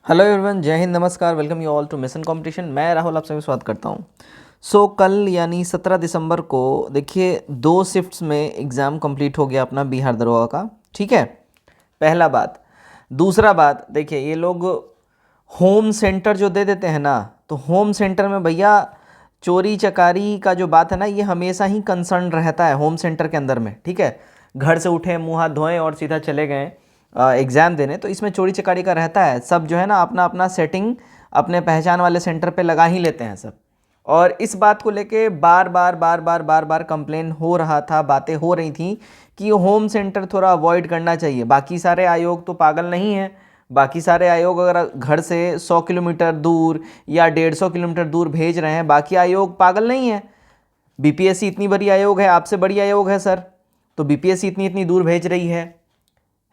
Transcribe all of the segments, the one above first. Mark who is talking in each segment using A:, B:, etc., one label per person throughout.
A: Hello everyone, जय हिंद, नमस्कार, welcome you all to mission competition. मैं राहुल आप सभी स्वागत करता हूं। कल यानी 17 दिसंबर को देखिए 2 शिफ्ट्स में एग्ज़ाम कंप्लीट हो गया अपना बिहार दरोगा का। ठीक है, पहला बात। दूसरा बात, देखिए ये लोग होम सेंटर जो दे देते हैं ना, तो होम सेंटर में भैया चोरी चकारी का जो बात है ना, ये हमेशा ही कंसर्न रहता है होम सेंटर के अंदर में। ठीक है, घर से उठे, मुंह हाथ धोएं और सीधा चले गए एग्ज़ाम देने, तो इसमें चोरी चकारी का रहता है। सब जो है ना अपना अपना सेटिंग अपने पहचान वाले सेंटर पे लगा ही लेते हैं सब। और इस बात को लेके बार बार कंप्लेन हो रहा था, बातें हो रही थी कि होम सेंटर थोड़ा अवॉइड करना चाहिए। बाकी सारे आयोग तो पागल नहीं हैं। बाकी सारे आयोग अगर घर से 100 किलोमीटर दूर या 150 किलोमीटर दूर भेज रहे हैं, बाकी आयोग पागल नहीं है। बीपीएससी इतनी बड़ी आयोग है, आपसे बड़ी आयोग है सर, तो बीपीएससी इतनी इतनी दूर भेज रही है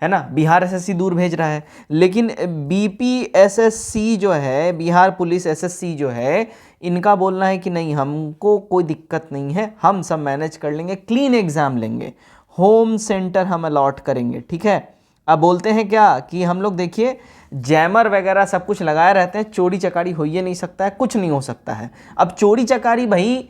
A: ना। बिहार एसएससी दूर भेज रहा है, लेकिन बीपीएसएससी जो है, बिहार पुलिस एसएससी जो है, इनका बोलना है कि नहीं, हमको कोई दिक्कत नहीं है, हम सब मैनेज कर लेंगे, क्लीन एग्जाम लेंगे, होम सेंटर हम अलॉट करेंगे। ठीक है, अब बोलते हैं क्या कि हम लोग देखिए जैमर वगैरह सब कुछ लगाए रहते हैं, चोरी चकारी हो ही नहीं सकता है, कुछ नहीं हो सकता है। अब चोरी चकारी भाई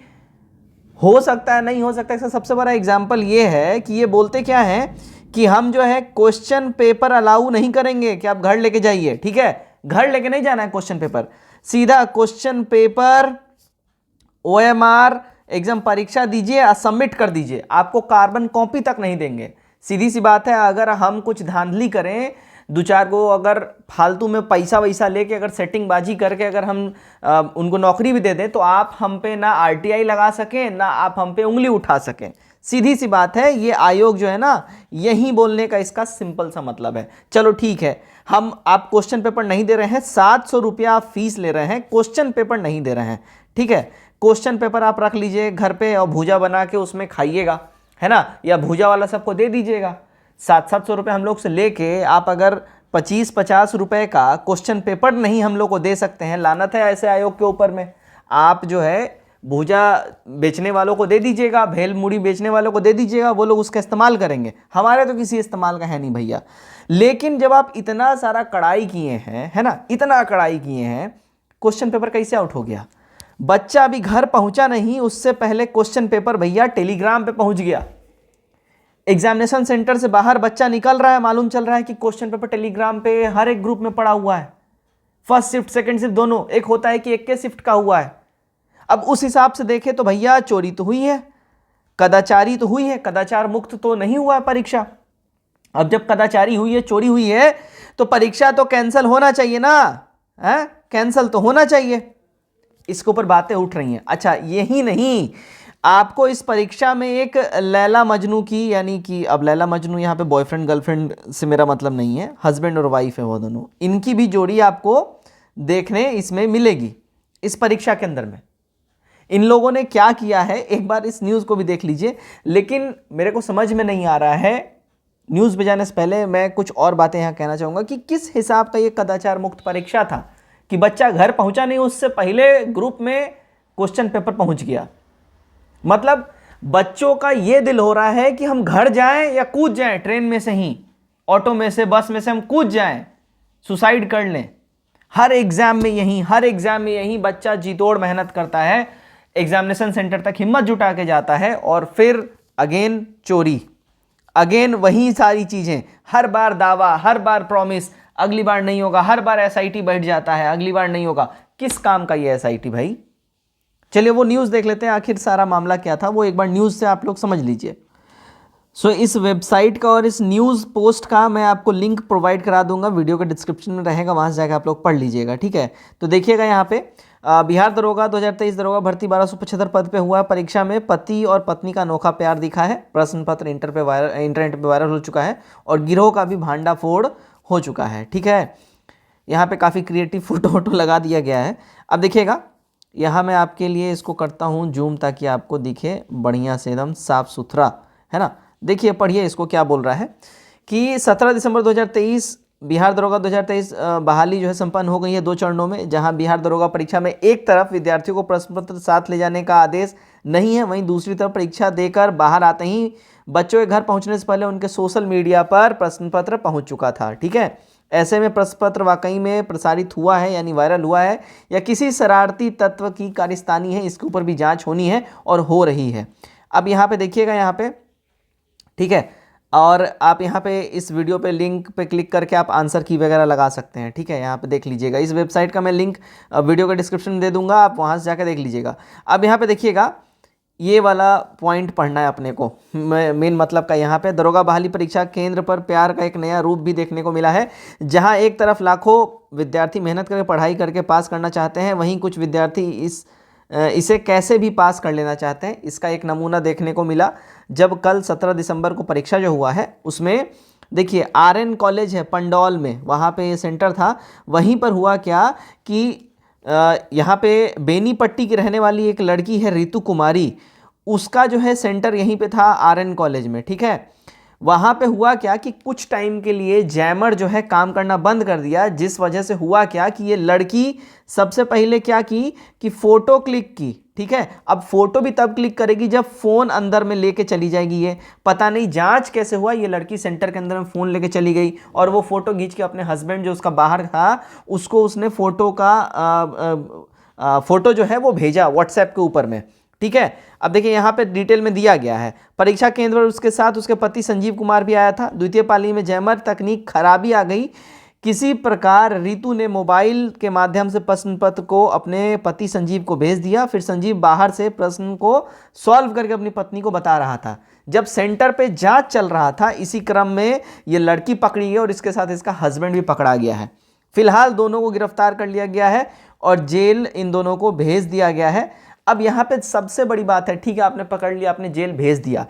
A: हो सकता है, नहीं हो सकता, इसका सबसे बड़ा एग्जाम्पल ये है कि ये बोलते क्या है कि हम जो है क्वेश्चन पेपर अलाउ नहीं करेंगे कि आप घर लेके जाइए। ठीक है, घर लेके नहीं जाना है क्वेश्चन पेपर, सीधा क्वेश्चन पेपर ओएमआर एग्जाम परीक्षा दीजिए और सबमिट कर दीजिए, आपको कार्बन कॉपी तक नहीं देंगे। सीधी सी बात है, अगर हम कुछ धांधली करें, दो चार को अगर फालतू में पैसा वैसा लेके अगर सेटिंग बाजी करके अगर हम उनको नौकरी भी दे दें, तो आप हम पे ना आरटीआई लगा सकें, ना आप हम पे उंगली उठा सकें। सीधी सी बात है, ये आयोग जो है ना, यही बोलने का इसका सिंपल सा मतलब है। चलो ठीक है, हम आप क्वेश्चन पेपर नहीं दे रहे हैं, 700 रुपया आप फीस ले रहे हैं, क्वेश्चन पेपर नहीं दे रहे हैं। ठीक है, क्वेश्चन पेपर आप रख लीजिए घर पे और भूजा बना के उसमें खाइएगा, है ना, या भूजा वाला सबको दे दीजिएगा। 700 रुपये हम लोग से लेके आप अगर 25-50 रुपये का क्वेश्चन पेपर नहीं हम लोग को दे सकते हैं, लानत है ऐसे आयोग के ऊपर में। आप जो है भूजा बेचने वालों को दे दीजिएगा, भेल मुड़ी बेचने वालों को दे दीजिएगा, वो लोग उसका इस्तेमाल करेंगे, हमारे तो किसी इस्तेमाल का है नहीं भैया। लेकिन जब आप इतना सारा कड़ाई किए हैं, है ना, इतना कड़ाई किए हैं, क्वेश्चन पेपर कैसे आउट हो गया? बच्चा अभी घर पहुंचा नहीं, उससे पहले क्वेश्चन पेपर भैया टेलीग्राम पे पहुंच गया। एग्जामिनेशन सेंटर से बाहर बच्चा निकल रहा है, मालूम चल रहा है कि क्वेश्चन पेपर टेलीग्राम पे हर एक ग्रुप में पड़ा हुआ है, फर्स्ट शिफ्ट सेकंड शिफ्ट दोनों। एक होता है कि एक के शिफ्ट का हुआ है। अब उस हिसाब से देखें तो भैया चोरी तो हुई है, कदाचारी तो हुई है, कदाचार मुक्त तो नहीं हुआ है परीक्षा। अब जब कदाचारी हुई है, चोरी हुई है, तो परीक्षा तो कैंसिल होना चाहिए ना, है, कैंसिल तो होना चाहिए। इसके ऊपर बातें उठ रही हैं। अच्छा, यही नहीं, आपको इस परीक्षा में एक लैला मजनू की, यानी कि अब लैला मजनू यहाँ पे बॉयफ्रेंड गर्लफ्रेंड से मेरा मतलब नहीं है, हस्बैंड और वाइफ है वो दोनों, इनकी भी जोड़ी आपको देखने इसमें मिलेगी इस परीक्षा के अंदर में। इन लोगों ने क्या किया है, एक बार इस न्यूज़ को भी देख लीजिए। लेकिन मेरे को समझ में नहीं आ रहा है, न्यूज़ पे जाने से पहले मैं कुछ और बातें यहाँ कहना चाहूँगा कि किस हिसाब का ये कदाचार मुक्त परीक्षा था कि बच्चा घर पहुँचा नहीं, उससे पहले ग्रुप में क्वेश्चन पेपर पहुँच गया। मतलब बच्चों का ये दिल हो रहा है कि हम घर जाएं या कूद जाएं, ट्रेन में से ही, ऑटो में से, बस में से हम कूद जाएं, सुसाइड कर लें। हर एग्जाम में यही, हर एग्जाम में यही बच्चा जी तोड़ मेहनत करता है, एग्जामिनेशन सेंटर तक हिम्मत जुटा के जाता है, और फिर अगेन चोरी, अगेन वही सारी चीजें, हर बार दावा, हर बार प्रॉमिस, अगली बार नहीं होगा, हर बार एसआईटी बैठ जाता है, अगली बार नहीं होगा। किस काम का ये एसआईटी भाई? चलिए वो न्यूज़ देख लेते हैं, आखिर सारा मामला क्या था वो एक बार न्यूज़ से आप लोग समझ लीजिए। इस वेबसाइट का और इस न्यूज़ पोस्ट का मैं आपको लिंक प्रोवाइड करा दूंगा, वीडियो के डिस्क्रिप्शन में रहेगा, वहाँ से जाकर आप लोग पढ़ लीजिएगा। ठीक है, तो देखिएगा यहाँ पे बिहार दरोगा 2023 दरोगा भर्ती 1275 पद पे हुआ परीक्षा में पति और पत्नी का अनोखा प्यार दिखा है। प्रश्न पत्र इंटरनेट पे वायरल हो चुका है और गिरोह का भी भांडाफोड़ हो चुका है। ठीक है, यहाँ पे काफ़ी क्रिएटिव फोटो वोटो लगा दिया गया है। अब देखिएगा, यहाँ मैं आपके लिए इसको करता हूँ जूम ताकि आपको दिखे बढ़िया से, एकदम साफ सुथरा, है ना। देखिए, पढ़िए इसको क्या बोल रहा है कि 17 दिसंबर 2023 बिहार दरोगा 2023 बहाली जो है संपन्न हो गई है 2 चरणों में। जहां बिहार दरोगा परीक्षा में एक तरफ विद्यार्थियों को प्रश्न पत्र साथ ले जाने का आदेश नहीं है, वहीं दूसरी तरफ परीक्षा देकर बाहर आते ही बच्चों के घर पहुंचने से पहले उनके सोशल मीडिया पर प्रश्न पत्र पहुंच चुका था। ठीक है, ऐसे में प्रश्न पत्र वाकई में प्रसारित हुआ है यानी वायरल हुआ है या किसी शरारती तत्व की कारस्तानी है, इसके ऊपर भी जांच होनी है और हो रही है। अब यहाँ पे देखिएगा, यहाँ पे ठीक है, और आप यहाँ पे इस वीडियो पे लिंक पे क्लिक करके आप आंसर की वगैरह लगा सकते हैं। ठीक है, यहाँ पे देख लीजिएगा, इस वेबसाइट का मैं लिंक वीडियो के डिस्क्रिप्शन में दे दूंगा, आप वहाँ से जाकर देख लीजिएगा। अब यहाँ पे देखिएगा, ये वाला पॉइंट पढ़ना है अपने को, मेन मतलब का। यहाँ पे दरोगा बहाली परीक्षा केंद्र पर प्यार का एक नया रूप भी देखने को मिला है, जहाँ एक तरफ लाखों विद्यार्थी मेहनत करके पढ़ाई करके पास करना चाहते हैं, वहीं कुछ विद्यार्थी इसे कैसे भी पास कर लेना चाहते हैं। इसका एक नमूना देखने को मिला जब कल 17 दिसंबर को परीक्षा जो हुआ है, उसमें देखिए आरएन कॉलेज है पंडौल में, वहाँ पे ये सेंटर था। वहीं पर हुआ क्या कि यहाँ पे बेनीपट्टी की रहने वाली एक लड़की है रितु कुमारी, उसका जो है सेंटर यहीं पे था आरएन कॉलेज में। ठीक है, वहाँ पे हुआ क्या कि कुछ टाइम के लिए जैमर जो है काम करना बंद कर दिया, जिस वजह से हुआ क्या कि ये लड़की सबसे पहले क्या की कि फ़ोटो क्लिक की। ठीक है, अब फोटो भी तब क्लिक करेगी जब फ़ोन अंदर में लेके चली जाएगी। ये पता नहीं जांच कैसे हुआ, ये लड़की सेंटर के अंदर में फ़ोन लेके चली गई और वो फ़ोटो खींच के अपने हस्बैंड जो उसका बाहर था उसको उसने फ़ोटो का फ़ोटो जो है वो भेजा व्हाट्सएप के ऊपर में। ठीक है, अब देखिए यहाँ पे डिटेल में दिया गया है, परीक्षा केंद्र पर उसके साथ उसके पति संजीव कुमार भी आया था। द्वितीय पाली में जैमर तकनीक खराबी आ गई, किसी प्रकार रितु ने मोबाइल के माध्यम से प्रश्न पत्र को अपने पति संजीव को भेज दिया। फिर संजीव बाहर से प्रश्न को सॉल्व करके अपनी पत्नी को बता रहा था। जब सेंटर पे जांच चल रहा था, इसी क्रम में ये लड़की पकड़ी गई और इसके साथ इसका हस्बैंड भी पकड़ा गया है। फिलहाल दोनों को गिरफ्तार कर लिया गया है और जेल इन दोनों को भेज दिया गया है। अब यहाँ पे सबसे बड़ी बात है, ठीक है आपने पकड़ लिया, आपने जेल भेज दिया,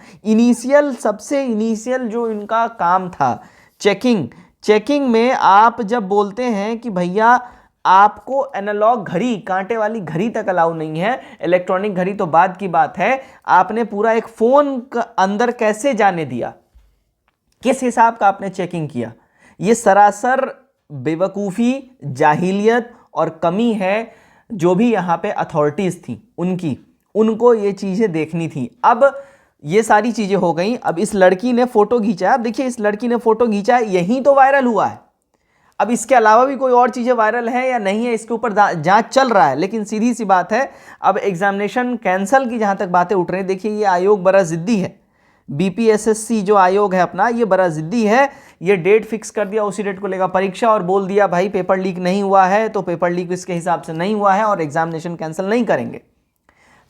A: सबसे इनिशियल जो इनका काम था चेकिंग में आप जब बोलते हैं कि भैया आपको एनालॉग घड़ी, कांटे वाली घड़ी तक अलाउ नहीं है, इलेक्ट्रॉनिक घड़ी तो बाद की बात है, आपने पूरा एक फोन का अंदर कैसे जाने दिया, किस हिसाब का आपने चेकिंग किया? ये सरासर बेवकूफ़ी, जाहिलियत और कमी है जो भी यहाँ पे अथॉरिटीज़ थी उनको ये चीज़ें देखनी थी। अब ये सारी चीज़ें हो गई। अब इस लड़की ने फ़ोटो खींचा, अब देखिए इस लड़की ने फ़ोटो खींचा, यही तो वायरल हुआ है। अब इसके अलावा भी कोई और चीज़ें वायरल है या नहीं है, इसके ऊपर जांच चल रहा है। लेकिन सीधी सी बात है, अब एग्जामिनेशन कैंसिल की जहाँ तक बातें उठ रही हैं, देखिए ये आयोग बड़ा ज़िद्दी है। बीपीएसएससी जो आयोग है अपना, ये बड़ा ज़िद्दी है। ये डेट फिक्स कर दिया, उसी डेट को लेगा परीक्षा और बोल दिया भाई पेपर लीक नहीं हुआ है तो पेपर लीक इसके हिसाब से नहीं हुआ है और एग्जामिनेशन कैंसिल नहीं करेंगे।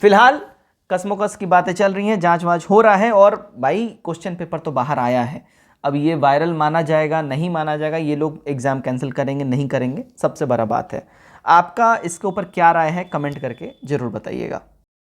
A: फिलहाल कसमोकस की बातें चल रही हैं, जांच वांच हो रहा है और भाई क्वेश्चन पेपर तो बाहर आया है। अब ये वायरल माना जाएगा नहीं माना जाएगा, ये लोग एग्ज़ाम कैंसिल करेंगे नहीं करेंगे, सबसे बड़ा बात है। आपका इसके ऊपर क्या राय है, कमेंट करके ज़रूर बताइएगा।